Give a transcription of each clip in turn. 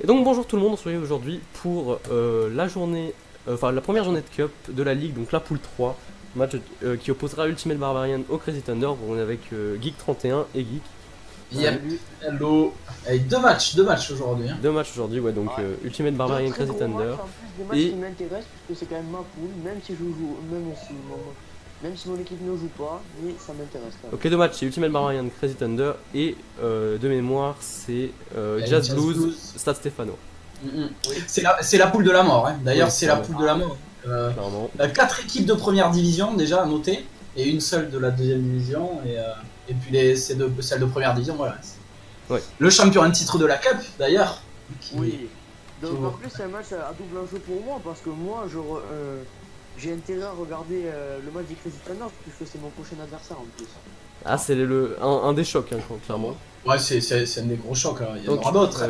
Et donc bonjour tout le monde, on se retrouve aujourd'hui pour la première journée de Cup de la Ligue, donc la poule 3, match qui opposera Ultimate Barbarian au Crazy Thunder. Bon, on est avec Geek31 et Geek. Yep. Salut. Hello. Avec deux matchs aujourd'hui. Deux matchs aujourd'hui, ouais, donc Ultimate Barbarian Crazy Thunder. En plus des matchs Et qui m'intéressent puisque c'est quand même ma poule, même si je joue, même si mon équipe ne joue pas, mais ça m'intéresse quand même. ok, deux matchs, c'est Ultimate Barbarian Crazy Thunder et de mémoire c'est Jazz Blues Stade Stefano. C'est la poule de la mort. Hein. D'ailleurs, Oui, c'est la poule de la mort. Clairement. 4 équipes de première division déjà à noter et une seule de la deuxième division et puis celles de première division. Voilà. Ouais. Le champion en titre de la Cup d'ailleurs. Oui. Donc en plus c'est un match à double enjeu pour moi parce que moi j'ai intérêt à regarder le match des Crazy Thunder puisque c'est mon prochain adversaire en plus. Ah, c'est un des chocs, hein, clairement. Ouais, c'est un des gros chocs. Hein. Il y en Donc, aura d'autres.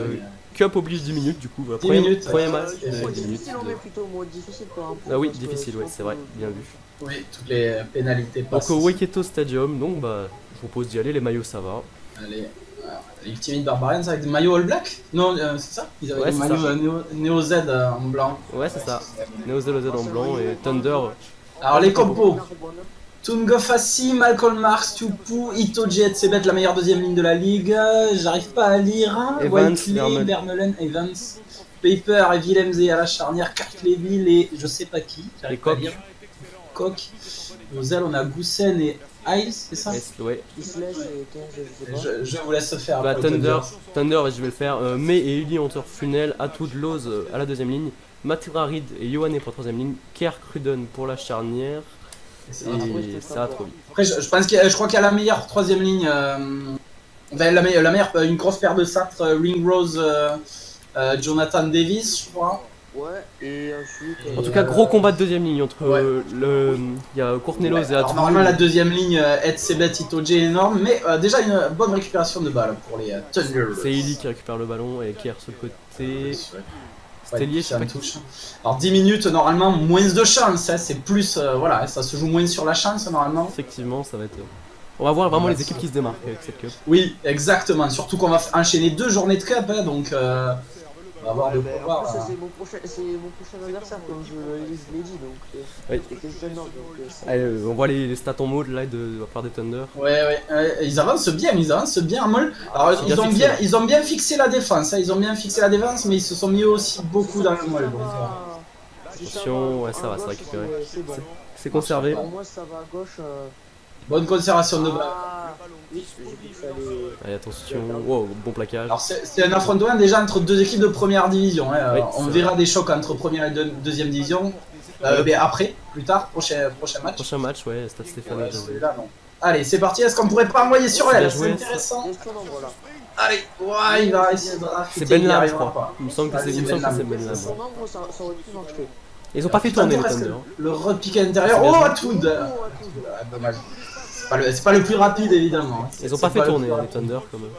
Cup oblige 10 minutes du coup. Voilà. 10 minutes. Premier match. Mode 10 minutes. difficile on met plutôt, mode difficile par rapport. Ah oui, difficile, ouais, c'est vrai, bien vu. Oui, toutes les pénalités passent. Donc au Waikato Stadium, donc bah, je vous propose d'y aller, les maillots ça va. Allez, Ultimate Barbarians avec des maillots All Black. Non, c'est ça. Ils avaient Ouais, des c'est maillots Neo Z en blanc. Ouais, c'est ça. Neo Zero Z en blanc et Thunder. Alors les compos. Tungo Fassi, Malcolm Marks, Tupu, Itoji et Sebet, la meilleure deuxième ligne de la ligue. J'arrive pas à lire. Evans, Whiteley, Vermeulen, Evans, Paper et Willemse à la charnière, Carcleville et je sais pas qui. Les coqs. Coq. Aux ailes, on a Goussen et Ice, c'est ça? Ouais. Qui se laisse et 15, je sais pas. Je vous laisse faire. Bah, Thunder, je vais le faire. May et Uli Hunter Funel, Atout Loz à la deuxième ligne. Mathura Reed et Yohanné pour la troisième ligne. Kerr Cruden pour la charnière. Et ça va trop vite. Après, je crois qu'il y a la meilleure troisième ligne. La meilleure, une grosse paire de cintres, Ringrose, Jonathan Davis, je crois. Ouais, et ensuite. En tout cas, gros combat de deuxième ligne entre il y a Courtney Loz et Atout. Normalement, la deuxième ligne, Ed Sebet, Itoji est énorme, mais déjà une bonne récupération de balle pour les Thunder. C'est Eli qui récupère le ballon et Kerr sur le côté. C'était lié, je sais pas qui. Alors 10 minutes, normalement, moins de chance, hein, c'est plus, voilà, ça se joue moins sur la chance, normalement. Effectivement, ça va être... On va voir vraiment les équipes qui se démarquent avec cette cup. Oui, exactement, surtout qu'on va enchaîner 2 journées de cup, hein, donc on va avoir de quoi voir. C'est mon prochain adversaire, comme je l'ai dit, donc oui. c'est quelqu'un d'autre. Allez, on voit les stats en mode là de la part des Thunder. Ouais, ils avancent bien en molle. Alors ils ont bien fixé la défense, hein, mais ils se sont mis aussi beaucoup dans le molle. Donc, attention, ouais, ça va, c'est récupéré. C'est conservé. Pour moi, ça va à gauche. Bonne conservation de balle. Oui, j'ai vu que ça allait. Allez, attention, wow, bon plaquage. Alors c'est un affrontement déjà entre deux équipes de première division. Hein. Oui, on verra des chocs entre première et deuxième division. Mais après, plus tard, prochain match. Prochain match, ouais, Stade Stéphano. Celui-là, non. Allez, c'est parti. Est-ce qu'on pourrait pas envoyer sur elle? C'est intéressant. Allez, ouais, il va essayer de rafiter. C'est Ben Lam, je crois. Il me semble que c'est Ben Lam. Ils ont pas fait tourner les Thunder. Le repique à l'intérieur. Oh, Atoud. Dommage. C'est pas le plus rapide, évidemment. Ils ont pas fait tourner les Thunder quand même.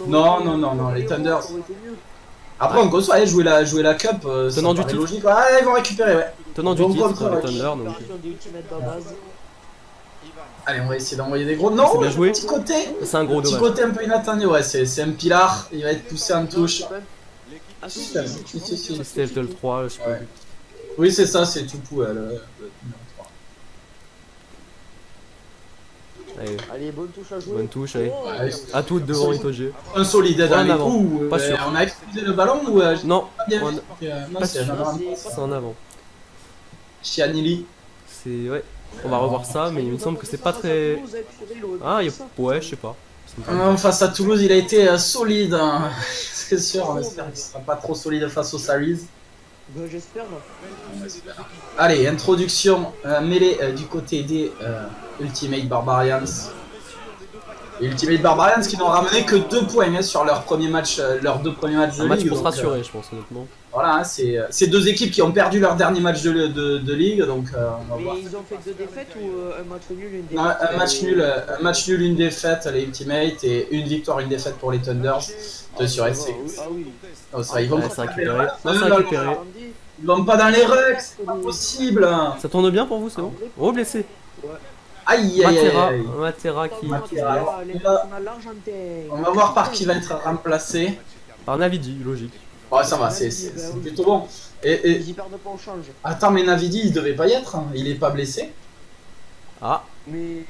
Non, les Thunder. Après, on conçoit, jouer la Cup, tenant du titre. Logique. Ah, ils vont récupérer, ouais. Tenant du titre, les Thunder. Donc... Allez, on va essayer d'envoyer des gros. Non, bien joué. Petit côté. C'est un gros dommage. Petit côté un peu inattendu, ouais. C'est un pilar. Il va être poussé en touche. C'était le 3, je sais pas. Oui, c'est ça, c'est Tupu, le numéro 3. Allez, bonne touche à jouer. Bonne touche, allez. À tout devant Itoji. Un solide dans les coups. Pas sûr. On a explosé le ballon ou non, pas sûr. C'est en avant. Chianili. C'est ouais. On va revoir ça, mais il me semble que c'est pas très. Ah, ouais, je sais pas. Face à Toulouse, il a été solide. Hein. C'est sûr, on espère qu'il sera pas trop solide face aux Saris. Ben, j'espère. Allez, introduction mêlée du côté des Ultimate Barbarians. Ultimate Barbarians qui n'ont ramené que 2 points hein, sur leur premier match, leurs 2 premiers matchs de ligue. Un match pour se rassurer, je pense, honnêtement. Voilà, hein, c'est 2 équipes qui ont perdu leur dernier match de ligue, donc on va voir. Ils ont fait 2 défaites ou un match nul, une défaite? Non, un match nul, une défaite, les Ultimate, et une victoire, une défaite pour les Thunders. Sur SC. Ah oui. Oh, ça, ils vont pas récupérer. Ils vont pas dans les rucks, c'est pas possible. Ça tourne bien pour vous, c'est bon? Oh, blessé. Aïe. Matera qui... On va voir par qui va être remplacé. Par Navidi, logique. Ouais, ça va, c'est plutôt bon. Et Ils y perdent pas au change. attends, mais Navidi, il devait pas y être, hein. Il est pas blessé. Ah, Mais.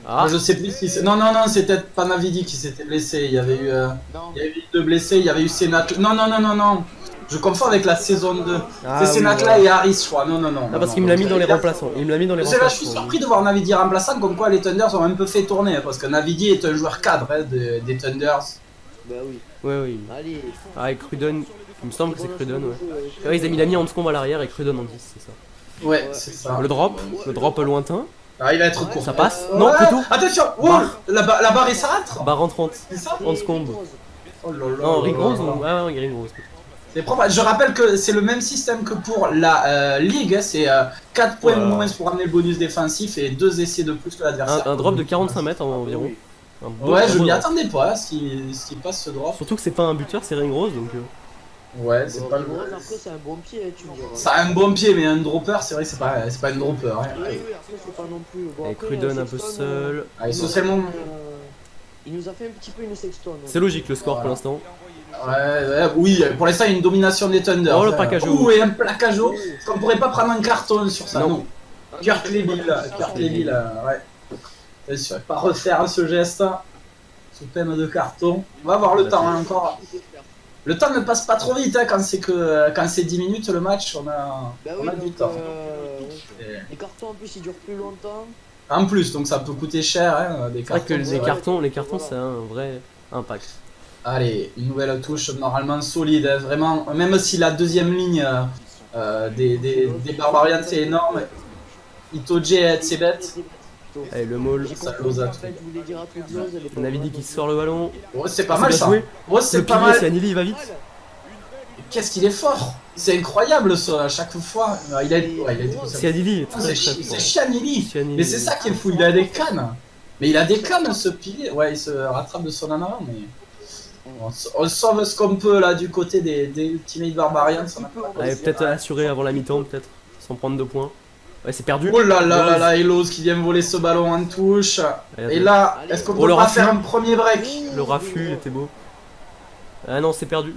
ah. Moi, je sais plus si c'est. Non, non, non, c'est peut-être pas Navidi qui s'était blessé. Il y avait eu, Non. il y avait eu deux blessés. Il y avait eu Senat. Non, non, non, non, non. Je confonds avec la saison 2. Ah, C'est oui, Senatla voilà. et Harris, je crois. Non, non, non. Ah, parce qu'il me l'a mis dans les remplaçants. Il me l'a mis dans les Là, je suis remplaçants. surpris de voir Navidi remplaçant, comme quoi les Thunders ont un peu fait tourner. Parce que Navidi est un joueur cadre des Thunders. Bah oui. Ouais, oui. Allez. Ah, et Cruden. Il me semble que c'est Cruden, ouais. Ouais, il a mis Hanscombe à l'arrière et Cruden en 10, c'est ça. Ouais, c'est ça. Le drop lointain. Ah, il va être court. Ça passe. Ouais. Non, plutôt. Attention, wow, Barre. la barre est s'arrête. Barre en 30. C'est ça. Hanscombe. Oh là là. Non, Rick là Rose là. ou. Ah, ouais, Rick Rose. C'est propre. Je rappelle que c'est le même système que pour la Ligue. Hein. C'est 4 points de Voilà. moins pour ramener le bonus défensif et 2 essais de plus que l'adversaire. Un drop de 45 mètres environ. Un beau- Ouais, un je beau m'y drop. attendais pas s'il passe ce drop. Surtout que c'est pas un buteur, c'est Ring Rose donc. Ouais, c'est pas le. Rose, après, c'est un bon pied, tu me diras. Ça a un bon pied, mais un dropper, c'est vrai que c'est pas un dropper. Hein. Oui, oui, après, c'est pas non plus. Bon, Et après, Cruden un peu Sexton, seul. Allez, socialement. Il nous a fait un petit peu une sexton. C'est logique le score pour Voilà. l'instant. Ouais, oui, pour l'instant, il y a une domination des Thunder. Oh, le plaquage haut. Ouh, et un plaquage haut. Est-ce qu'on pourrait pas prendre un carton sur ça? Non. Non. Kurt Leville, ouais. C'est sûr, pas refaire ce geste sous peine de carton. On va avoir le temps hein, encore. Le temps ne passe pas trop vite hein, quand c'est 10 minutes le match, on a, Bah on oui, a du donc, temps. ouais. Les cartons en plus ils durent plus longtemps. En plus, donc ça peut coûter cher hein, des C'est vrai que cartons. les cartons, Voilà. c'est un vrai impact. Allez, une nouvelle touche normalement solide, hein, vraiment. Même si la deuxième ligne des Barbarians c'est énorme. Itoje et Tsebet. Allez, le maul. J'ai Ça compris, close à en tout. fait, je voulais dire à toutes les elle est pas Navidi qui sort le ballon. Ouais, c'est pas C'est mal bien ça. joué. Ouais, c'est Le pas pilier, c'est mal. Anili, il va vite. Qu'est-ce qu'il est fort. C'est incroyable ça, à chaque fois. Il a été C'est Anili, Ah, très c'est très fort. Chianili. C'est Anili. Mais c'est ça qui est fou, il a des cannes. Mais il a des cannes ce pilier. Ouais, il se rattrape de son en avant, mais. On sauve ce qu'on peut là du côté des Ultimate Barbarians. On a pas Allez, peut-être assuré avant la mi-temps, peut-être. Sans prendre 2 points. Ouais, c'est perdu. Oh là là là là, Elos qui vient voler ce ballon en touche. Allez, Et là, est-ce qu'on Oh, peut le pas raffut. faire un premier break? Le raffut, il était beau. Ah non, c'est perdu.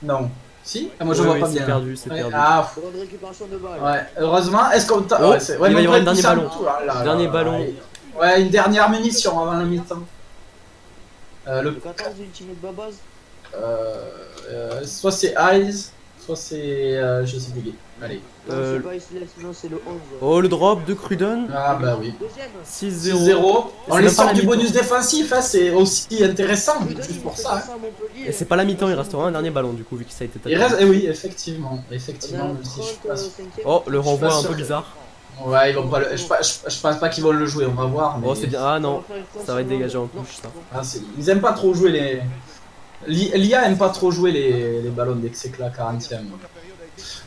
Non. Si Moi je Ouais, vois oui, pas c'est bien. perdu, c'est Ouais, perdu. Ah, Bonne récupération de balle. ouais, heureusement. Est-ce qu'on t'a. Oh, ouais, il va y avoir un mais dernier ça- ballon. Ah là là Dernier là, ballon. ouais. Ouais, une dernière munition avant la mi-temps. Le 14 de Ultimate Babaz. Soit c'est Eyes, soit c'est. Je sais plus qui. Allez. Non, Euh, c'est pas Isles, non, c'est le 11. Oh, le drop de Cruden. Ah bah oui. Deuxième. 6-0. 6-0. On C'est les même pas sort la du mi-temps. bonus défensif, hein, c'est aussi intéressant, Cruden, juste il pour fait ça. Hein. à Montpellier. Et c'est pas la mi-temps, il restera un dernier ballon du coup, vu que ça a été Il tapé. reste. Eh oui, effectivement. On est Effectivement, à même si je suis pas sûr. 35e. Oh, le renvoi pas un sûr peu que- bizarre. Ouais, ils vont pas le. Je pense pas qu'ils vont le jouer, on va voir. Mais... Oh, c'est bien. Ah non, On va faire une ça va être dégagé en Non, touche ça. Ah, ils aiment pas trop jouer les. L'IA aime pas trop jouer les ballons dès que c'est que la 40ème.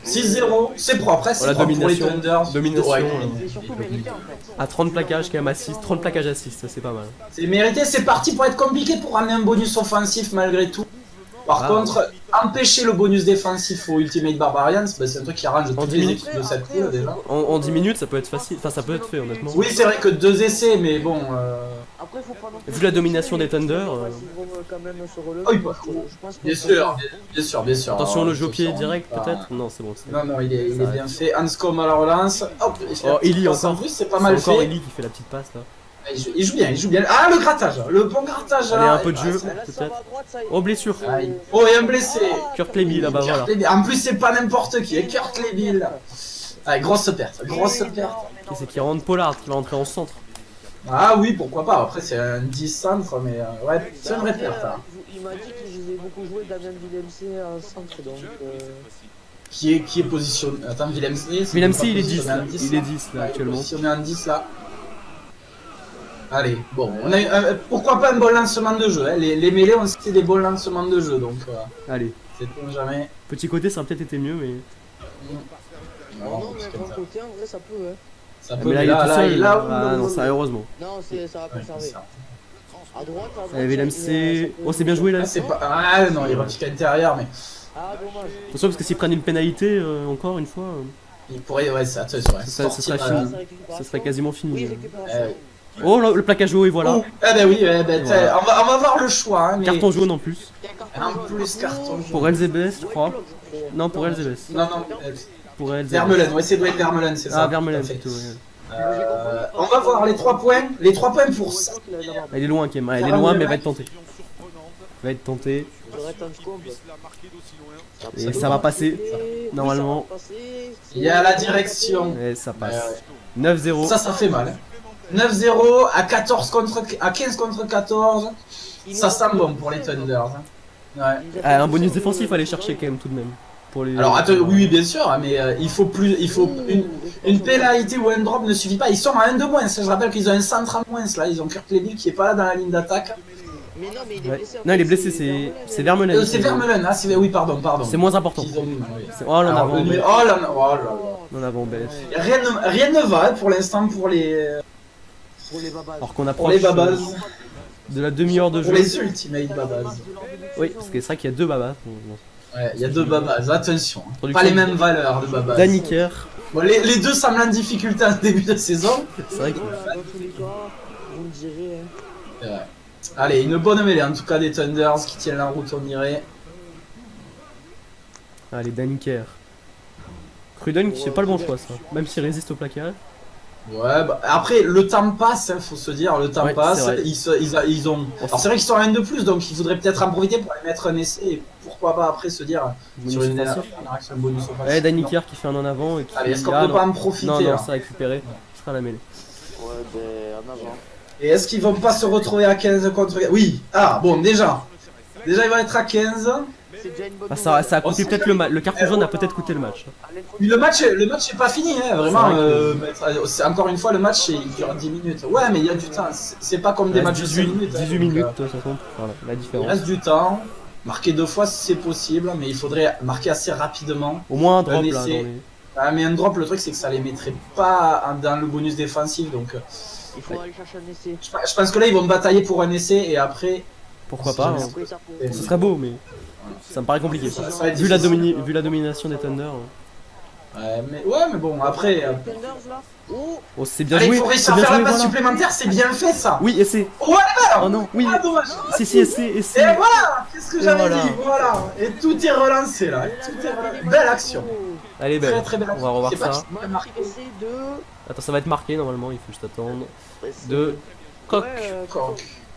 6-0, c'est propre, hein, c'est Voilà, propre pour les domination. Thunders. Domination, Ouais, C'est surtout mérité en fait. À 30 plaquages quand même à 6, 30 plaquages à 6, ça c'est pas mal. c'est mérité, c'est parti pour être compliqué pour ramener un bonus offensif malgré tout. Par Ah. contre, empêcher le bonus défensif aux Ultimate Barbarians, bah, c'est un truc qui arrange En toutes 10 les minutes. équipes de cette poule déjà. En 10 minutes ça peut être facile, enfin ça peut être fait honnêtement. Oui, c'est vrai que 2 essais, mais bon. Après, faut pas non plus. Vu la domination des Thunder, Ils vont quand même se relever. Oh, il peut- parce que je pense qu'on Bien peut sûr, pas- bien sûr. Attention le jeu au Sur- pied sur- direct ah. peut-être. Non c'est bon. c'est- Non, non, il est Ça bien arrête. fait. Hanscombe à la relance. Hop, il fait Oh la petite Eli passe en encore. plus, c'est pas C'est mal encore fait. Eli qui fait la petite passe là. Il joue bien, il joue bien. Ah, le grattage, le bon grattage. Allez, là. un peu de jeu. Ah, Là, ça Peut-être. va à droite, ça. Oh blessure. Aïe. Oh, et un blessé. Kurt Leby là-bas voilà. Kurt Leby. En plus, c'est pas n'importe qui, Kurt Leby. Allez, grosse perte, grosse perte. Qui c'est qui rentre Pollard qui va rentrer en centre. Ah oui, pourquoi pas. Après, c'est un 10 centre, mais ouais, c'est une vraie Après, perte. Hein. Il m'a dit que je les ai beaucoup joué Damien Villemc en centre, donc. Qui est positionné. Attends, Willem C. Willem C il est 10 positionné là. en Il est 10 là actuellement. Positionné en 10 là. Allez, bon, on a eu, pourquoi pas un bon lancement de jeu. Hein. Les mêlées ont cité des bons lancements de jeu, donc Allez. c'est jamais. Petit côté ça a peut-être été mieux mais. Non, c'est mais comme d'un ça. côté, en vrai, ça peut, hein. Ça Ah, peut, mais là il est tout seul. il est là. Ah non ça heureusement. Non, ça va conserver. ça. À droite, Allez Villemc. Oh c'est bien joué là. Ah, c'est pas. Ah non, il repique à l'intérieur, mais Ah, dommage. Attention parce que s'ils prennent une pénalité encore une fois, il pourrait. Ouais, ça, c'est vrai. ça serait Sortir, fini. Sa récupération. ça serait quasiment Oui, fini. récupération. Oh, le plaquage haut, et voilà. Oh, eh ben oui, eh ben, Voilà. on va voir le choix. Hein, mais... Carton jaune en plus. En plus, carton jaune. Pour Elzebes, je crois. Non, pour Elzebes. Non, non, Pour Elzebes. Vermeulen, ouais, c'est doit être Vermeulen, c'est ça. Ah, Vermeulen tout à fait. plutôt. Ouais. On va voir les 3 points. Les 3 points pour ça. Elle est loin, Kem. Elle est loin, mais elle va être tentée. Elle va être tentée. Et ça va passer. Normalement. Il y a la direction. Et ça passe. 9-0. Ça fait mal. Hein. 9-0 à 15 contre 14. Ça sent bon pour les Thunders. Hein. Ouais. Un bonus défensif à aller chercher quand même tout de même. Pour les... Alors attends, oui bien sûr, mais il faut plus, une pénalité ou un drop ne suffit pas. Ils sont à 1 de moins. Je rappelle qu'ils ont un centre à moins là. Ils ont Kurt Levy qui est pas là dans la ligne d'attaque. Mais non, mais il est Ouais. blessé. Non, il est blessé, c'est Vermeulen. C'est Vermeulen. Ah oui, pardon. C'est moins important. Ils ont- oui. Oh, l'en Alors, avant. oh là là. L'en avant bête. Rien ne va hein, pour l'instant pour les Pour les babas. Alors qu'on pour approche les babas, de la demi-heure de pour jeu. les ultimate babas. Oui, parce que c'est vrai qu'il y a deux babas. Ouais, il y a 2 babas. Attention, hein. Production Pas les mêmes valeurs de babas. Daniker. Bon, les deux semblent en difficulté en début de saison. C'est vrai que. Dans tous les cas, vous me direz. Hein. C'est vrai. Allez, une bonne mêlée en tout cas des Thunders qui tiennent la route, on dirait. Allez, Daniker. Cruden qui fait pas le bon choix, ça. Même s'il résiste au plaquage. Ouais, bah, après le temps passe, hein, faut se dire, le temps Ouais, passe. c'est vrai. Ils ont. Alors c'est vrai qu'ils sont à 1 de plus, donc il faudrait peut-être en profiter pour aller mettre un essai et pourquoi pas après se dire Bonus sur une offensif. action bonus offensif. Ouais, Daniker qui fait un en avant et qui. Allez, est-ce qu'on Ah, peut non. pas en profiter Non, non, là c'est récupéré. Ce sera la mêlée. Ouais, ben en avant. Et est-ce qu'ils vont pas se retrouver à 15 contre... Oui. Ah, bon, déjà. Déjà, ils vont être à 15. C'est déjà une bonne Ah, ça a coûté Oh, peut-être le match. Le carton jaune a peut-être coûté le match. Mais le match est pas fini, hein, vraiment. C'est vrai C'est encore une fois, le match, il dure 10 minutes. Ouais, mais il y a du temps. C'est pas comme des Il matchs reste de 5 18 minutes. hein, 18 donc, minutes, ça compte. Voilà, la il différence. reste du temps. Marquer 2 fois, c'est possible, mais il faudrait marquer assez rapidement. Au moins un drop Un là. Dans essai. les... Ah, mais un drop, le truc, c'est que ça les mettrait pas dans le bonus défensif. Donc, Il faut aller chercher un essai. je pense que là, ils vont batailler pour un essai et après. Pourquoi Si pas, jamais hein. Après, ça faut- Ce serait beau, mais ça me paraît compliqué. Ça va être Vu la, difficile. vu la domination des Thunder. Hein. Ouais, mais bon, après. Thunders là. Oh, Oh, c'est bien Allez, il joué. faut C'est réussir à bien faire joué, la passe voilà. supplémentaire, c'est bien fait ça. Oui, essai. Ouais, Oh non, oui. ah, dommage. Si, essai, Et essai. voilà, qu'est-ce que Et j'avais voilà. dit, voilà. Et tout est relancé là. Tout est relancé. Belle action. Allez, Très belle. très belle On action. va revoir C'est pas ça. très marqué. essai de. Attends, ça va être marqué normalement, il faut juste attendre. Ouais, c'est- De Coq. Ouais,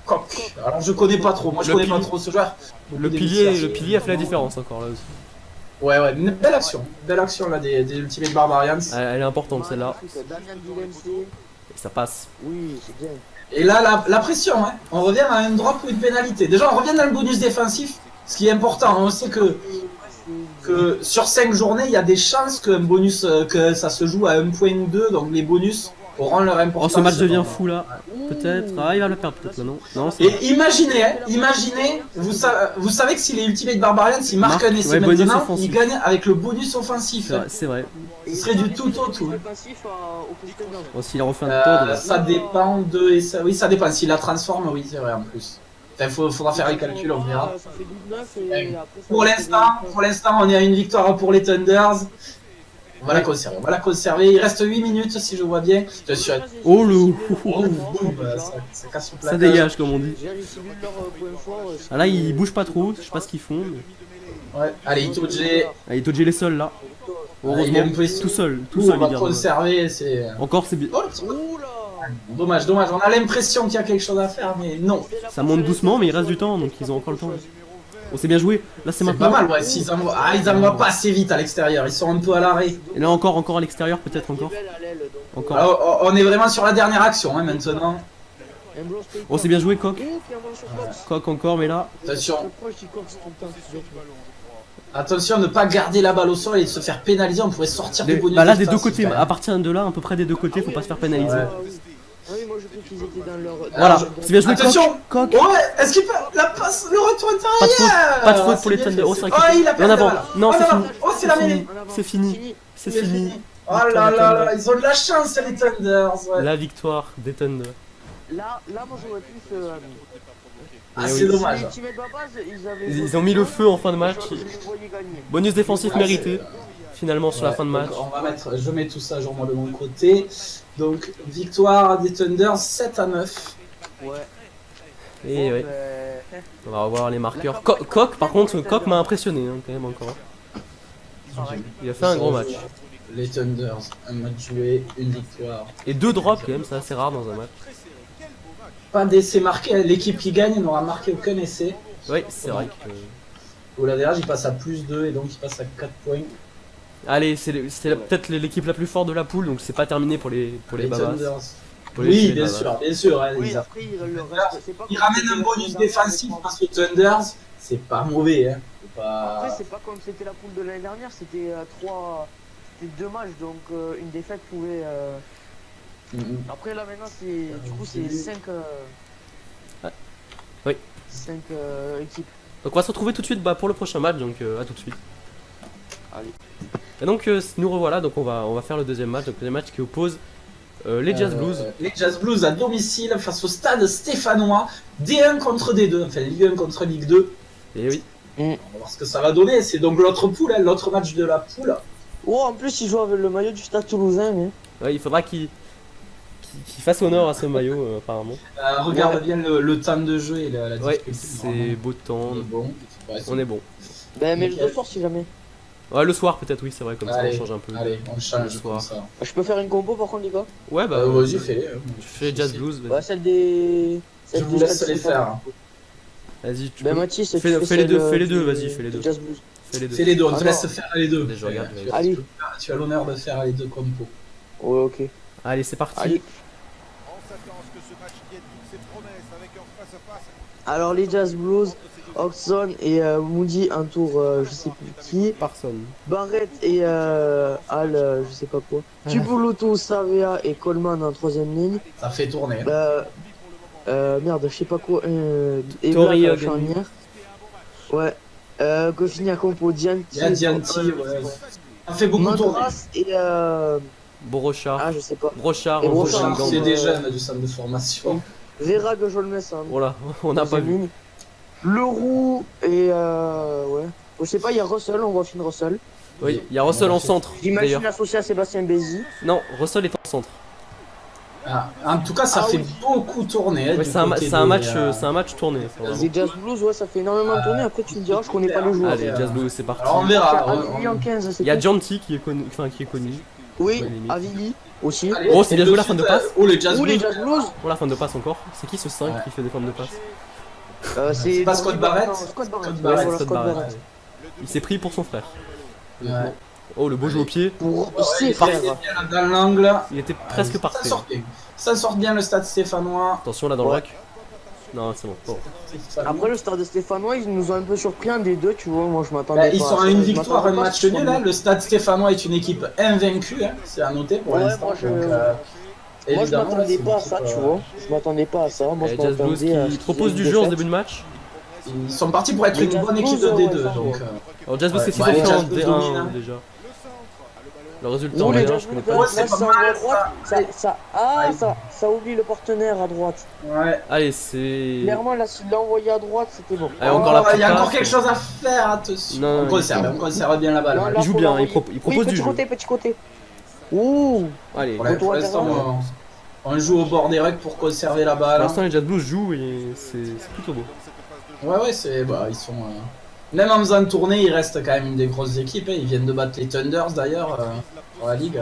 Coq. Alors je connais pas trop, moi je Le connais pas pilier. trop ce joueur. Le pilier a fait la différence encore là aussi. Ouais, une belle action là des Ultimate Barbarians. Elle est importante celle-là. Damian Dillensey. Et ça passe. Oui, c'est bien. Et là la pression, hein. On revient à un drop ou une pénalité. Déjà on revient dans le bonus défensif, ce qui est important. On sait que sur 5 journées, il y a des chances qu'un bonus, que ça se joue à 1 point ou 2, donc les bonus auront leur importance. Oh, ce match devient fou là. Peut-être. Ah, il va le perdre peut-être là, non? Non, c'est. Et imaginez, vous savez que si les Ultimate Barbarians ils marquent un essai ouais, bonus maintenant, offensif. ils gagnent avec le bonus offensif. C'est vrai. Ce serait du tout au tout. Passif au positif. Bon, s'il a refait un tour. Ça dépend de... Oui, ça dépend. S'il la transforme, oui, c'est vrai en plus. Enfin, faudra faire les calculs, on verra. Ça fait 12-9 et après, ça Pour va l'instant, on est à une victoire pour les Thunders. On va la conserver, Il reste 8 minutes si je vois bien. Je suis à... Oh le. Oh, boum, ça casse le Ça placage. dégage comme on dit. J'ai réussi vite leur point fort. Ah là, ils bougent pas trop, je sais pas ce qu'ils font. Mais... Ouais. Allez, Itoje. Ah, Itoje les seuls là. il est Heureusement, un peu... tout seul, on il va garde. conserver, c'est... Encore, c'est bien. Oh, Oula. dommage. On a l'impression qu'il y a quelque chose à faire, mais non. Ça monte doucement, mais il reste du temps, donc ils ont encore le temps. Oh, c'est bien joué. Là, c'est C'est maintenant. pas mal, ouais. Ils envoient pas assez vite à l'extérieur. Ils sont un peu à l'arrêt. Et là, encore à l'extérieur, peut-être encore. Belle à l'aile, donc. Encore. Alors, on est vraiment sur la dernière action, hein, maintenant. Un blow spray. Oh, c'est bien joué, Coq. Oh, qui envoie sur Cox. Coq encore, mais là. Attention. Le proche, il Cox tout le temps, c'est bien. Attention, ne pas garder la balle au sol et de se faire pénaliser. On pourrait sortir du bonus. Bah là, des deux défensif, côtés. quand même. À partir de là, à peu près des deux côtés, faut pas se faire pénaliser. Ouais. Ah oui, moi je crois qu'ils étaient dans leur. Voilà, Alors, c'est bien joué, Attention. Coq. Ouais, est-ce qu'il peut... La passe, le retour Pas de faute, intérieur. pas de faute pour les C'est bien Thunder. fait, Oh, c'est vrai Oh, il a en perdu avant. la balle. Non, c'est là, fini. Oh, c'est la mêlée. C'est fini. C'est fini. Oh là là là, ils ont de la chance, les Thunders. Ouais. La victoire des Thunder. Là, moi j'aurais plus. Ah, Eh c'est oui. dommage. Les Babas, ils avaient. Ils ont mis le feu en fin de match. Je les voyais gagner. Bonus défensif Ah, mérité. finalement sur la fin de donc match. on va mettre, je mets tout ça genre moi de mon côté. Donc victoire des Thunders 7-9. Ouais. Et Bon, ouais, ben, on va revoir les marqueurs. Coq, par contre, Coq m'a impressionné quand même encore. pareil. Il a fait un gros match. Les Thunders, un match joué, une victoire. Et 2 drops quand même, c'est assez rare dans un match. Pas d'essai marqué, l'équipe qui gagne n'aura marqué aucun essai. Oui, c'est vrai que... Au lavéage, il passe à plus 2 et donc il passe à 4 points. Allez, c'est peut-être l'équipe la plus forte de la poule, donc c'est pas terminé pour les Babas. Thunders. Pour les Oui, Ultimate bien Babas. sûr, bien sûr. Hein, Oui, ils, après, il le reste. C'est pas ils comme ramènent c'était un la bonus semaine défensif dernière, parce que Thunders, c'est pas mauvais. Hein. C'est Après, pas... c'est pas comme c'était la poule de l'année dernière, c'était 2 matchs, donc une défaite pouvait. Mhm. Après, là maintenant, du coup, c'est 5 Oui. 5 équipes. Donc on va se retrouver tout de suite pour le prochain match, donc à tout de suite. Allez. Et donc nous revoilà, donc on va faire le deuxième match, donc le deuxième match qui oppose les Jazz Blues. Les Jazz Blues à domicile face au stade stéphanois. D1 contre D2, enfin Ligue 1 contre Ligue 2. Et oui, On va voir ce que ça va donner. C'est donc l'autre poule, hein, l'autre match de la poule. Oh, en plus, il joue avec le maillot du Stade Toulousain. Hein. ouais, il faudra qu'il fasse honneur à ce maillot apparemment. Regarde Ouais. bien le temps de jeu et la Ouais, difficulté. c'est beau temps, On est bon. Ouais, on est bon. Ben, mais Nickel. le soir, si jamais. Ouais, le soir peut-être, oui, c'est vrai, comme ça Allez, on change un peu. Allez, on change Le comme soir. ça. Je peux faire une compo par contre, les gars. Ouais, bah Vas-y, fais-les. tu fais Jazz Blues, Ouais, vas-y. celle des. Je Celle vous du laisse Stade les Stéphanois. faire. Vas-y, tu Ben, peux... Mathis, fais- tu fais fais les deux, celle, fais les deux, du- vas-y, fais les deux. du Jazz Blues. Fais les deux. Fais les deux, on te Ah, laisse non. faire les deux. Allez, je regarde, je Allez. Tu as l'honneur de faire les deux compos. Ouais, ok. Allez, c'est parti. Allez. Alors, les Jazz Blues, Oxon et Moody, un tour, je sais plus qui. Personne. Barrett et Al, je sais pas quoi. Tubulutu, Savea et Coleman en troisième ligne. Ça fait tourner. Hein. Merde, je sais pas quoi. Et Tori, Vlad, Ogani. charnière. Ouais. Goffini, Compo, Dianti. Il y a Dianti, ouais. Ça fait beaucoup tourner. Mandras et Brochard. ah, je sais pas. Brochard, Et on Brochard, rejoint C'est Gand. des jeunes du centre de formation. Vera Gejolmes en Voilà, on n'a pas troisième vu. ligne. Leroux et ouais. Je sais pas, il y a Russell, on voit Finn Russell. Oui, il y a Russell en centre, d'ailleurs. J'imagine associé à Sébastien Bézi. Non, Russell est en centre. Ah, en tout cas, ça Ah fait oui. beaucoup tourner. hein, Ouais, du c'est un, côté c'est un des, match, c'est un match tourné. ça, vraiment. Les Jazz Blues, ouais, ça fait énormément tourner. Après, tu me diras, je connais pas les joueurs. Allez, Jazz Blues, c'est parti. Alors on verra. Avili en 15, c'est Il y a tout. Janti qui est connu, enfin qui est connu. Oui, Ouais, limite. Avili aussi. Allez, Oh, c'est bien et joué de la fin de suite, passe. Oh, les Jazz Ou les Blues. Jazz Blues. Pour la fin de passe encore. C'est qui ce 5 Ouais. qui fait des fins de passe? C'est pas Scott Barrett. Non, Scott Barrett. Scott Ouais, Barrett, voilà, Scott Scott Barrett. Barrett. Il s'est pris pour son frère. Ouais. Oh, le beau jeu au pied. Pour Ouais, ses il frères. est bien dans l'angle. Il était presque parfait. Ça sort bien. Ça sort bien le stade stéphanois. Attention là dans le Ouais. rack. Non, c'est bon. Bon. Après, le stade stéphanois, ils nous ont un peu surpris un des deux, tu vois. Moi, je m'attendais Bah, pas. ils sont ça. à une Je victoire, un m'attendais pas à match ce qu'ils nul. soient Hein. Le stade stéphanois est une équipe invaincue, hein. C'est à noter pour Ouais, l'instant. moi, je- Donc, Moi, je évidemment, m'attendais c'est une pas à équipe, ça, tu vois. Je m'attendais pas à ça. Moi, je Et Jazz Blues m'attendais à. qui propose du jeu en ce début de match. Ils sont partis pour être Les une Jazz bonne équipe Blues, de ouais, D2. ça, Donc, ouais. Alors Jazz Blues, Ouais. qu'est-ce qu'ils Bah, ont les fait Jazz en Blues D1 dominent, hein. déjà? Le résultat, Nous, en les D1, Jazz je connais Blues, pas. Ouais, c'est là, pas ça, mal, à droite. ça. Ça oublie le partenaire à droite. ouais. Allez, c'est. Clairement, là, s'il l'a envoyé à droite, c'était bon. Allez, encore la Oh, il y a petite encore passe. quelque chose à faire, attention. Non, on conserve bien la balle. Non, ouais. là, Il joue faut bien, l'envoyer. il propose oui, du jeu. petit côté. Ouh. Allez, Pour Retour l'instant, intérieur. on joue au bord des rugs pour conserver la pour balle. l'instant les Jazz Blues jouent et c'est plutôt beau. Ouais, c'est. Bah, ils sont. Même en faisant tourner, ils restent quand même une des grosses équipes. Hein. Ils viennent de battre les Thunders d'ailleurs dans la ligue.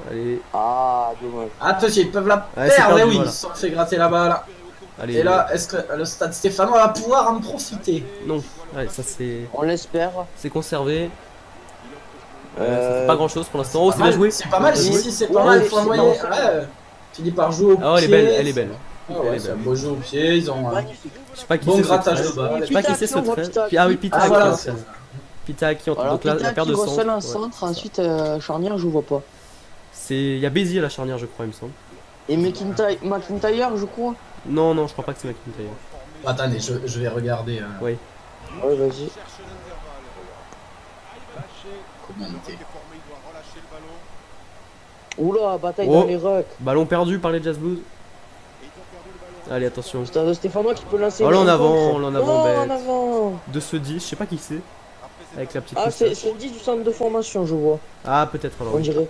Allez, Ah, dommage. Attention, ils peuvent la Ouais, c'est perdre. perdu, Eh oui, voilà. ils se sont fait gratter la balle. allez. Et là, est-ce que le stade stéphanois va pouvoir en profiter? Non, allez, ça c'est On l'espère. conservé. Ça fait pas grand chose pour l'instant. Oh, c'est Pas bien mal, joué. C'est pas mal, Bien si, joué. si, c'est pas Ouais, mal. Il c'est faut envoyer. bon. Ouais, tu dis par jouer au pied. Ah, elle est belle, elle est belle. Ah Elle ouais, est c'est un belle. beau jeu au pied. Ils ont. Magnifique. Je sais pas qui Bon c'est ce grattage trait. de balle. Je sais pas qui c'est ce Pitaki, on voit trait. Pitaki. Ah oui, Pitaki. Ah voilà. Pitaki, Alors, donc la paire Pitaki, de centre. Russell en Ouais. centre, ensuite charnière, je vois pas. Il y a Béziers à la charnière, je crois, il me semble. Et McIntyre, je crois. Non, non, je crois pas que c'est McIntyre. Attendez, je vais regarder. Oui. Ouais, vas-y. Commenter. Oula, bataille Oh. dans les rucks. Ballon perdu par les Jazz Blues. Allez, attention. Stade Stéphanois qui peut lancer. Oh, là, en une avant, contre. là, en avant, Oh, bête. en avant. De ce 10, je sais pas qui c'est. avec la petite Ah, c'est moustache. Sandy du centre de formation, je vois. Ah, peut-être alors. On dirait.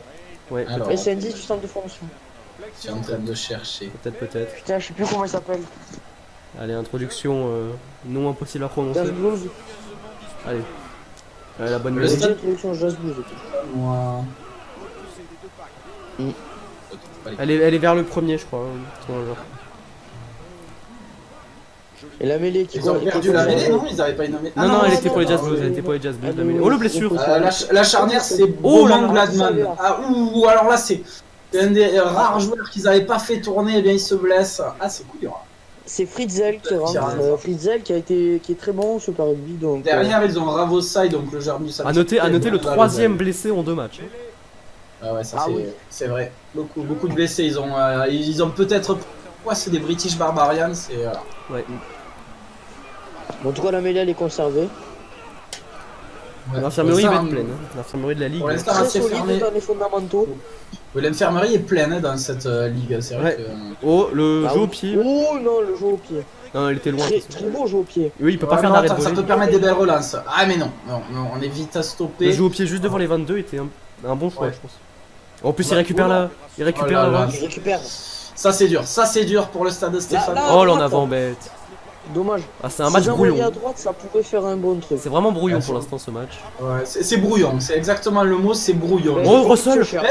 Ouais, Alors. Mais Sandy du centre de formation. Je suis en train de chercher. peut-être. Putain, je sais plus comment il s'appelle. Allez, introduction non impossible à prononcer. Jazz Blues. Allez. Ouais, la bonne Le J'ai mélodie. dit introduction Jazz Blues. Moi. Mm. Elle est vers le premier, je crois. Dans le genre. Et la mêlée qui Ils ont perdu la mêlée, non? Ils avaient pas une mêlée. Non, non, elle était non, pour les Jazz non, Blues. c'est- Elle était pour les Jazz Blues. Ah, la mêlée. non, Oh, le c'est blessure. possible. La charnière, c'est Oh là Bowman là, Gladman. Ah, ou alors là, c'est un des rares joueurs qu'ils avaient pas fait tourner, et bien il se blesse. Ah, c'est couillon. C'est Fritzel qui rentre. Tiens. Fritzel qui est très bon au Super Rugby. Donc, Derrière, ils ont Ravosai, donc le joueur du À noter le troisième blessé en 2 matchs. Ah ouais, ça Ah c'est oui. c'est vrai. Beaucoup de blessés. Ils ont peut-être. Ouais, c'est des British Barbarians. Et voilà. Ouais. bon, en tout cas, la mêlée elle est conservée. Ouais. L'infirmerie Ça, va être pleine. L'infirmerie de la ligue. Pour l'instant, Très assez solide fermé. dans les fondamentaux. Oui, l'infirmerie est pleine hein, dans cette ligue. C'est vrai Ouais. que. Oh, le Ah jeu oui. au pied. Oh non, le jeu au pied. Non, il était loin. Très, attention. très beau jeu au pied. Oui, il peut pas Ouais, faire non, d'arrêt de attends, ça voler. peut permettre des belles relances. Ah, mais non, on est vite à Le stopper. jeu au pied juste devant les 22 était un bon choix, Ouais. je pense. En plus, il Ouais. récupère Oh là. la. Il récupère Oh là la là. vague. Il récupère. Ça c'est dur pour le stade de Stéphane. Là, Oh, là en droite. avant bête. Dommage. Ah, c'est un match Si j'envoyais brouillon. à droite, ça pourrait faire un bon truc. C'est vraiment brouillon Ah, pour c'est- l'instant ce match. Ouais, c'est brouillon, c'est exactement le mot, c'est brouillon. Ouais. Oh, Russell. Cher.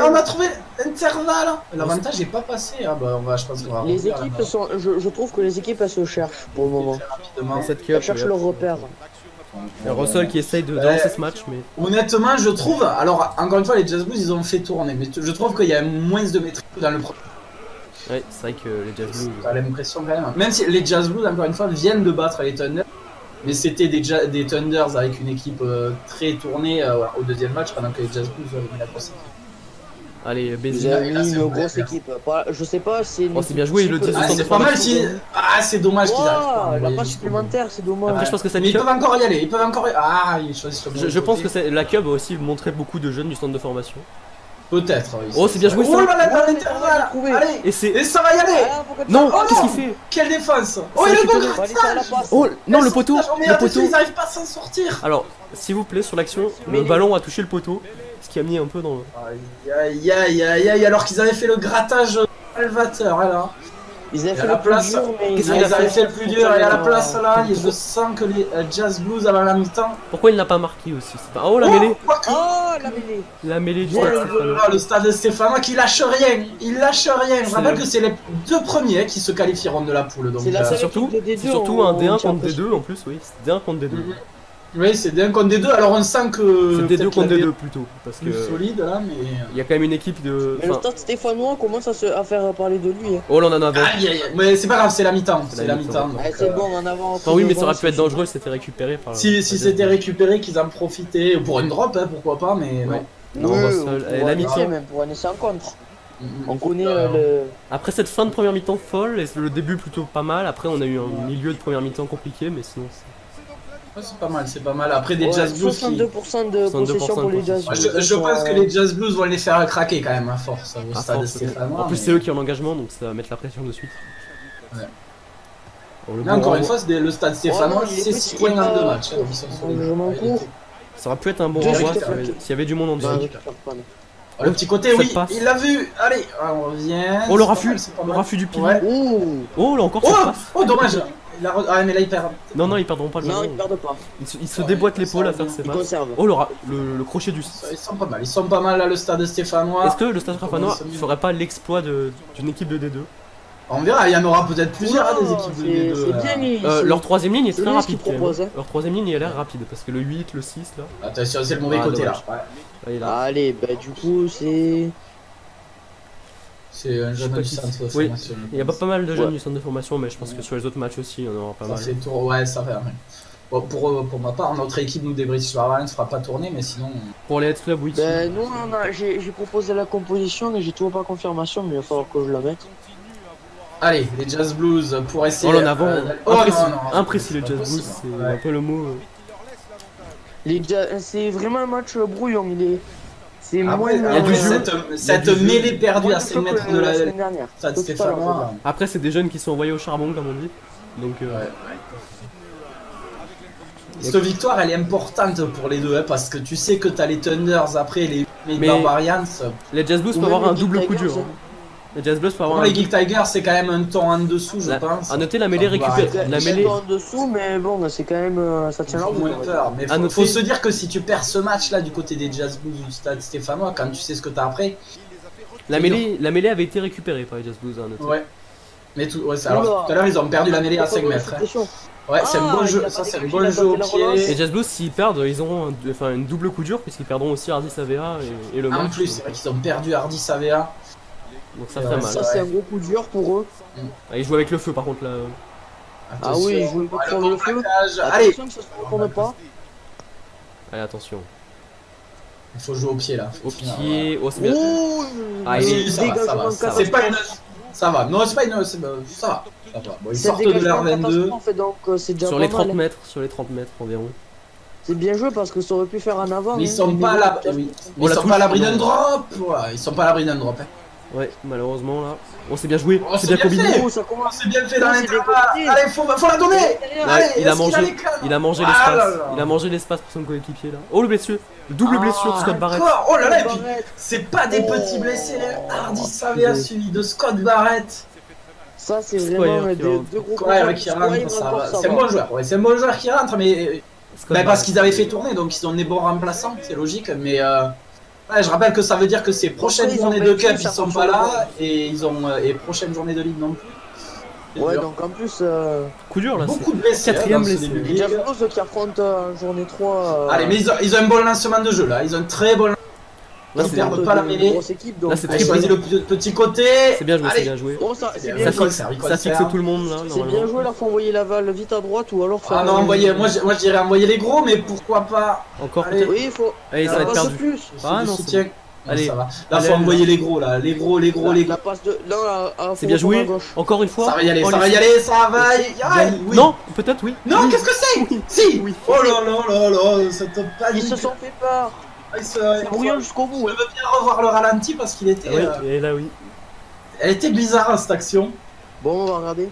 On a trouvé intervalle. L'avantage est pas passé. Ah bah je pense qu'on va Les revenir équipes là-bas. sont. Je trouve que les équipes elles se cherchent pour le moment. Rapidement. Dans cette Elles cup, cherchent il leurs repères. y a Russell qui essaye de lancer ce match, mais. Honnêtement, je trouve. Alors, encore une fois, les Jazz Blues ils ont fait tourner, mais je trouve qu'il y a moins de maîtrise dans le premier. Ouais, c'est vrai que les Jazz Blues. T'as l'impression quand même. Même si les Jazz Blues, encore une fois, viennent de battre les Thunder, mais c'était des Thunders avec une équipe très tournée au deuxième match, pendant que les Jazz Blues avaient mis la grosse équipe. Allez, Ils Bézil. avaient là, mis c'est une vrai, grosse merci. équipe. Je sais pas, c'est. une Oh, c'est bien équipe joué, le type. 10 Ah, centre c'est de pas mal formation. si. Ah, c'est dommage qu'ils arrivent pas. à Ouah, la envoyer passe jusqu'au bout. supplémentaire, c'est dommage. Après, je pense que cette Mais ils cup. peuvent encore y aller, ils peuvent encore y... Ah, ils choisissent le bon Je pense côté. que la cup va aussi montrer beaucoup de jeunes du centre de formation. Peut-être. Oui, Oh, c'est bien joué, ça. Oh là là, dans Ouais, l'intervalle. trouvé. Allez, Et c'est. et ça va y aller. Ah, faut que Non, ça- qu'est-ce non. qu'il fait? Quelle défense. Oh, il C'est est bon récupéré. Faut aller faire la passe. Oh, non, le poteau! Mais Le attention, poteau! ils arrivent pas à s'en sortir. Alors, s'il vous plaît, sur l'action, Mais le les- ballon a touché le poteau, ce qui a mis un peu dans le. Aïe aïe aïe aïe, alors qu'ils avaient fait le grattage salvateur là. Ils avaient Et fait à la le plus place, dur, mais qu'est-ce Ils qu'il a avaient fait fait le plus dur et à la place là, je sens que les Jazz Blues avant la mi-temps. Pourquoi il n'a pas marqué aussi? C'est pas... Oh, la mêlée! Quoique. Oh, la mêlée. La mêlée du Bien Stade joué. Stéphano. Ah, le stade de Stéphanois qui lâche rien, il lâche rien. Je C'est rappelle le- que c'est les deux premiers qui se qualifieront de la poule. Donc, C'est la C'est seule surtout, équipe de D2 c'est surtout un en D1 Champions. contre D2 en plus, oui. C'est D1 contre D2. oui, c'est des 1 contre des 2. Alors on sent que C'est peut-être D2 contre la D2 plutôt. Parce plus que solide là, mais. il y a quand même une équipe de. Mais le Enfin, stade stéphanois commence à faire parler de lui. Hein. oh là, on en a avant. Aïe aïe aïe, mais c'est pas grave, c'est la mi-temps. C'est C'est la la mi-temps. mi-temps. donc, Ouais, c'est bon, en avant. Enfin, oui, mais ça aurait pu être dangereux si c'était récupéré par. Si par c'était D2. récupéré, qu'ils en profitaient pour une drop, hein, pourquoi pas, mais Ouais. non. Non, Oui, Russell. pour Et un la essai mi-temps. même, pour un essai en contre. Mm, On connaît Euh, le. Après cette fin de première mi-temps folle, et le début plutôt pas mal. Après, on a eu un milieu de première mi-temps compliqué, mais sinon. Ouais, c'est pas mal, c'est pas mal. Après des Ouais, Jazz Blues qui. 62% de possession pour les Jazz Ouais, Blues. je pense que les Jazz Blues vont les faire craquer quand même à force au À stade force, stéphanois. en plus, mais- c'est eux qui ont l'engagement, donc ça va mettre la pression de suite. Ouais. Bon, le Là, bon encore une renvoi. fois, le stade stéphanois, Oh non, il est c'est petit, 6 points il est en 2 pas- matchs. hein, ils sont solides. Je m'en Ouais, il fous. était- Ça aurait pu être un bon Deux renvoi équipes s'il y avait du monde en Bah, dessous. Oh, le petit côté, Cette oui, passe. il l'a vu. Allez, on revient. Oh, le C'est pas raffut! mal, c'est pas Le mal. raffut du pilier. Ouais. Ouh. Oh, là encore Oh, cette passe. oh, dommage. Ah, mais là, il perd. Non, non, ils perdront pas le Non, ballon. ils perdent pas. Ils se Ouais, déboîtent ça l'épaule à va faire bien. ces Ils passes. conservent. Oh, le crochet du. Ils sont pas mal. Ils sont pas mal là, le stade stéphanois. Est-ce que le Stade Stéphanois Comment ils sont ferait pas l'exploit d'une équipe de D2? On verra, il y en aura peut-être plusieurs hein, des équipes de D2. C'est bien mis. c'est- Leur troisième ligne est c'est très lui ce qu'ils rapide quand même. proposent, hein. Leur troisième ligne elle a l'air rapide parce que le 8, le 6 là, Attention, c'est le mauvais Ah, côté dommage. là. Ouais. là, il a- Allez, bah du coup, c'est. C'est un Je sais jeune pas du qui centre de c'est. Oui. formation. Il y a pas mal de jeunes Ouais. du centre de formation, mais je pense que sur les autres matchs aussi, il y en aura pas Ça mal. fait tour, ouais, ça fait rien. Bon, pour ma part, notre équipe, nous, des British Barbarians, ne fera pas tourner, mais sinon. Pour les Head Club, oui. Ben, nous, j'ai proposé la composition, mais j'ai toujours pas confirmation, mais il va falloir que je la mette. Allez, les Jazz Blues pour essayer. Oh, là en avant, oh, imprécis, non, non, imprécis le c'est Jazz pas Blues, possible. c'est Ouais. un peu le mot. C'est vraiment un match brouillon, c'est moins. Après, y a du jeu. cette du jeu. mêlée perdue moins à de 5 choc mètres que de la semaine dernière. stade Tout à l'heure, stéphanois. Après, c'est des jeunes qui sont envoyés au charbon, comme on dit. Donc, Ouais. Cette victoire, elle est importante pour les deux, hein, parce que tu sais que t'as les Thunders après, les Mais- Barbarians. Les Jazz Blues Ou peuvent même avoir un les double Geek coup dur. Tigers, Hein. Les Jazz Blues peuvent avoir Pour un les Geek Tigers, c'est quand même un ton en dessous, je La- pense. À noter, la mêlée On va récupère. arrêter. La Ils mêlée. sont en dessous, mais bon, c'est quand même. Ça tient la Ils font route. moins on va peur, mais À faut noter- se dire que si tu perds ce match-là du côté des Jazz Blues ou du Stade Stéphanois, quand tu sais ce que t'as après, La mêlée avait été récupérée par les Jazz Blues. À noter. ouais. Mais tout, ouais, Oula. alors tout à l'heure ils ont perdu la mêlée à dire. 5 mètres. Hein. Pression. Ouais, c'est un Ah, bon il jeu, a ça pas c'est un dégagé, bon il a jeu au tenté la relance. Les pied. Jazz Blues, s'ils perdent, ils auront une double coup dur puisqu'ils perdront aussi Hardy Savea et le En match. plus, c'est vrai qu'ils ont perdu Hardy Savea. Donc ça Ouais, ferait mal. Ça, Ouais. c'est un gros coup dur pour eux. Ah, ils jouent avec le feu par contre là. Ah oui, ils jouent Ouais, sur le le feu. plaquage. Allez, Attention que ça se retourne pas. Allez, attention. il faut jouer au pied là. Au pied. Oh, c'est bien. Ouh, Ah, le il est- ça va, ça dégagement va. catastrophe. C'est pas une. Ça va, non, c'est pas une. Ça va. Ça va. Bon, ils C'est sortent de dégagement leur 22. catastrophe, et donc c'est déjà Sur pas les 30 mal. mètres. Sur les 30 mètres environ. C'est bien joué parce que ça aurait pu faire un avant. Mais ils hein, sont les pas dégâts. là. Oui. Oh, Ils la sont touche, pas à l'abri d'un non. drop. Ouais, ils sont pas à l'abri d'un drop. Hein. Ouais, malheureusement là. Oh, c'est bien joué. Oh, c'est c'est bien bien combiné. fait. Oh, ça commence. C'est bien fait dans Oh, c'est l'intervalle. bien combiné. Allez, faut la donner. Derrière. Là, Allez, il a est-ce qu'il mangé. les cannes Il a mangé Ah l'espace. là là. Il a mangé l'espace pour son coéquipier là. Oh le blessure. Le double Ah, blessure Scott Barrett. Encore. Oh là là, et puis Barrett. c'est pas des petits blessés. Hardy Savea suivi de Scott Barrett. Ça, c'est Squire vraiment qui deux rentre. gros Squire coups. qui Squire, rentre, ça encore, va. ça C'est un va. bon joueur. Ouais, c'est un bon joueur qui rentre, mais Scott parce Barrett. qu'ils avaient fait tourner, donc ils ont des bons remplaçants, c'est logique. Mais ouais, je rappelle que ça veut dire que ces prochaines Après, ils ont journées de vaincu, cup, ils ça sont change pas pas. là, et ils ont et prochaines journées de ligue non plus. C'est Ouais, dur. donc en plus, Coup dur là. Beaucoup de blessés. Quatrième dans ce blessé. début de les ligue. Diablos qui affrontent en journée 3. Allez, mais ils ont un bon lancement de jeu là, ils ont un très bon. Là, Ils c'est perdent pas la mêlée. grosse équipe, donc. Là, c'est Allez, très choisis le petit côté. C'est bien joué, c'est Allez. bien joué. Oh, ça, c'est bien bien Ça joué. joué. fixe, Rico ça Serre. fixe tout le monde là. C'est bien normalement. joué, là, faut envoyer la balle vite à droite ou alors faire. Ah non, envoyer, moi je dirais envoyer les gros, mais pourquoi pas. Encore Allez. peut-être. Oui, il faut. Allez, ça va la être passe de perdu. plus. Il faut Ah du non, soutien. Allez. Ça va. Là, Allez, faut allez. envoyer les gros là, les gros, les La passe de. Non, C'est bien joué. Encore une fois. Ça va y aller, Oh, ça va les- y aller, ça va y Bien- aller. Oui. Non, peut-être oui. Non, Oui. qu'est-ce que c'est Oui. Si Oui. Oh là là là là, ça te panique. Ils se sont fait peur. C'est Je brouillon jusqu'au bout. veux bien revoir le ralenti parce qu'il était. Oui, et là oui. Elle était bizarre cette action. Bon, on va regarder.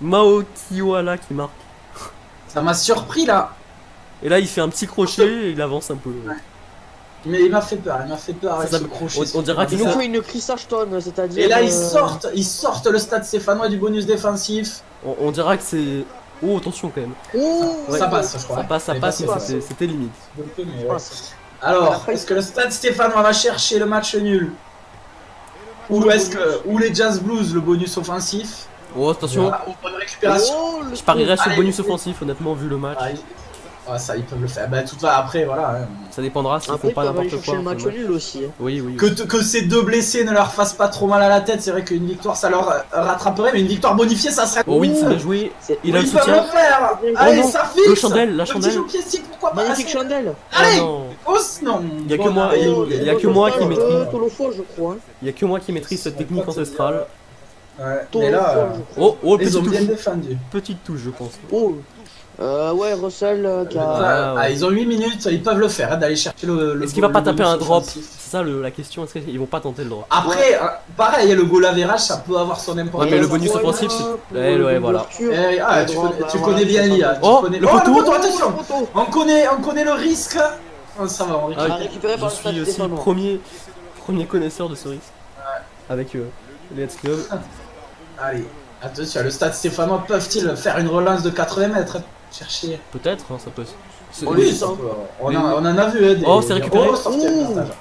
Mao Kiwala qui marque. Ça m'a surpris là. Et là, il fait un petit crochet et il avance un peu. Mais il m'a fait peur, avec Ça, ce crochet. on dira Il qu'il nous ça- faut une Chris Ashton, c'est-à-dire. Et là ils sortent le stade stéphanois du bonus défensif. on dira que c'est. Oh, attention quand même. Oh, Ouais. Ça passe, je crois. Ça passe, Mais mais passe. c'était limite. Mais ouais. passe. Alors, Après, est-ce que le stade stéphanois va chercher le match nul? Ou est-ce que ou les Jazz Blues le bonus offensif? Oh, attention. Voilà, ou bonne récupération. Oh, le Je parierais sur le Allez. bonus offensif, honnêtement, vu le match. Ah, ça ils peuvent le faire. Bah tout va après voilà. hein. Ça dépendra s'ils Après, font ils pas peuvent aller n'importe chercher quoi. le match enfin, nul aussi. hein. Oui, oui. Que ces deux blessés ne leur fassent pas trop mal à la tête, c'est vrai qu'une victoire ça leur rattraperait, mais une victoire bonifiée ça serait. Oh oui, c'est bien joué. C'est- Il a Oui, le ils peuvent soutien. le faire. Oh Allez, non. ça fixe. Le chandelle, la Le petit chandelle. jeu pied pourquoi pas. Magnifique assez- chandelle. Ah Allez, non. Os, non. Il y a que Bon, moi, allez, il y a que moi qui maîtrise. Tolofo, je crois. hein. Il y a que moi qui maîtrise cette technique ancestrale. Ouais, mais Tolofo, là, je crois. Oh, ils petite ont bien touche. défendu. Petite touche, je pense. Oh. Ouais, Russell qui a. Ah, ouais. Ils ont 8 minutes, ils peuvent le faire, hein, d'aller chercher le. Est-ce qu'il va pas le taper bonus un drop? offensif. C'est ça la question. Est-ce qu'ils vont pas tenter le drop? Après, pareil, le goal average, ça peut avoir son importance. Ouais, mais le bonus offensif, c'est. Ouais, voilà. Tu connais bien l'IA. Oh, le poteau. Attention. On connaît le risque. Oh, ça va, on Ah, Ah, récupéré je par le stade suis aussi le stéphanois. premier connaisseur de ce risque. Avec les Heads Club. Allez, attention, le stade stéphanois peuvent-ils faire une relance de 80 mètres? Chercher. Peut-être, hein, ça peut. c'est- Oh, Oui, oui, ça ça. peut. On en a vu. Hein, Oh, c'est récupéré. Oh, sortir le Ouh. partage.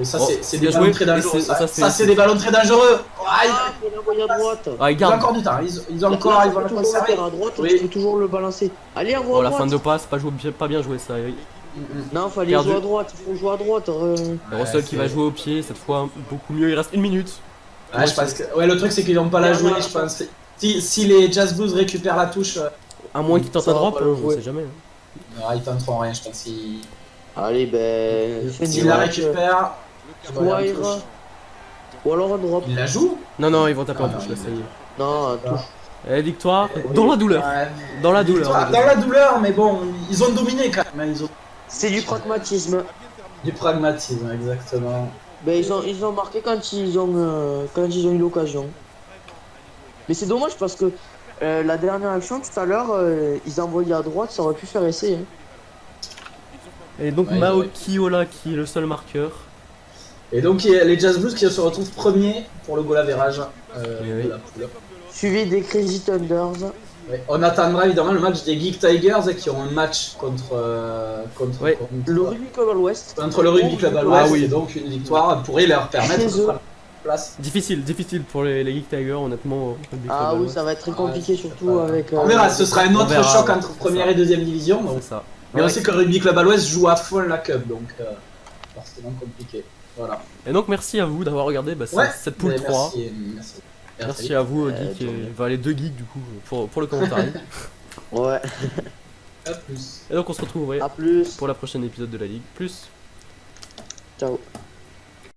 Et ça, Oh, c'est c'est des bien ballons joué. très Et dangereux. c'est- ça, Ça, c'est- c'est des ballons très dangereux. Ah, Ah, faut l'envoyer à droite. Ah, il ils ont garde. encore du temps. Ils ont encore, ils vont le toujours le conserver. faire à droite, Oui. tu peux toujours le balancer. Allez, envoie Oh, à la droite. fin de passe, pas bien joué ça. Non, fallait Perdu. jouer à droite, il faut jouer à droite. Russell qui c'est- va jouer au pied cette fois beaucoup mieux. Il reste 1 minute. Ouais, je pense que le truc c'est qu'ils vont pas la jouer, je pense. Si les Jazz Blues récupèrent la touche, À moins qu'il tente Ça un va drop, pas le hein, on jouer. sait jamais. hein. ils tenteront rien, je pense. S'ils Allez, ben. fin du s'ils la match. récupèrent, ça va aller en Wire. touche. Ou alors un drop. Ils la jouent. Non, ils vont taper en Ah, touche là, ça y est. Non, touche. Et victoire dans la douleur. Ouais. Dans la douleur. Victoire dans la douleur, mais bon, ils ont dominé quand même. Ils ont C'est du pragmatisme. du pragmatisme, exactement. Ben, ils ont marqué quand ils ont eu l'occasion. Mais c'est dommage parce que la dernière action tout à l'heure, ils envoyaient à droite, ça aurait pu faire essai. Hein. Et donc Ouais, Mao ouais. Kiola qui est le seul marqueur. Et donc il y a les Jazz Blues qui se retrouvent premiers pour le goal average Oui. de la poule. Suivi des Crazy Thunders. Ouais. On attendra évidemment le match des Geek Tigers qui ont un match contre, Ouais. Le Rugby Club à l'Ouest. contre le Rugby Club à Ah l'Ouest. oui. Et donc une victoire pourrait leur permettre Chez de eux. prendre place. Difficile pour les Geek Tigers, honnêtement. Ah oui, ça va être très compliqué, surtout avec. On verra, ce sera un on autre verra, choc ouais, entre c'est première ça. et deuxième division. Donc. C'est ça. Mais on Ouais. sait que le Rugby Club à l'Ouest joue à fond la Cup, donc forcément compliqué. Voilà. Et donc merci à vous d'avoir regardé cette poule mais 3. Merci à vous, Geek, les deux geeks du coup, pour le commentaire. Ouais, À plus. Et donc on se retrouve à plus. pour la prochaine épisode de la Ligue. Plus. Ciao.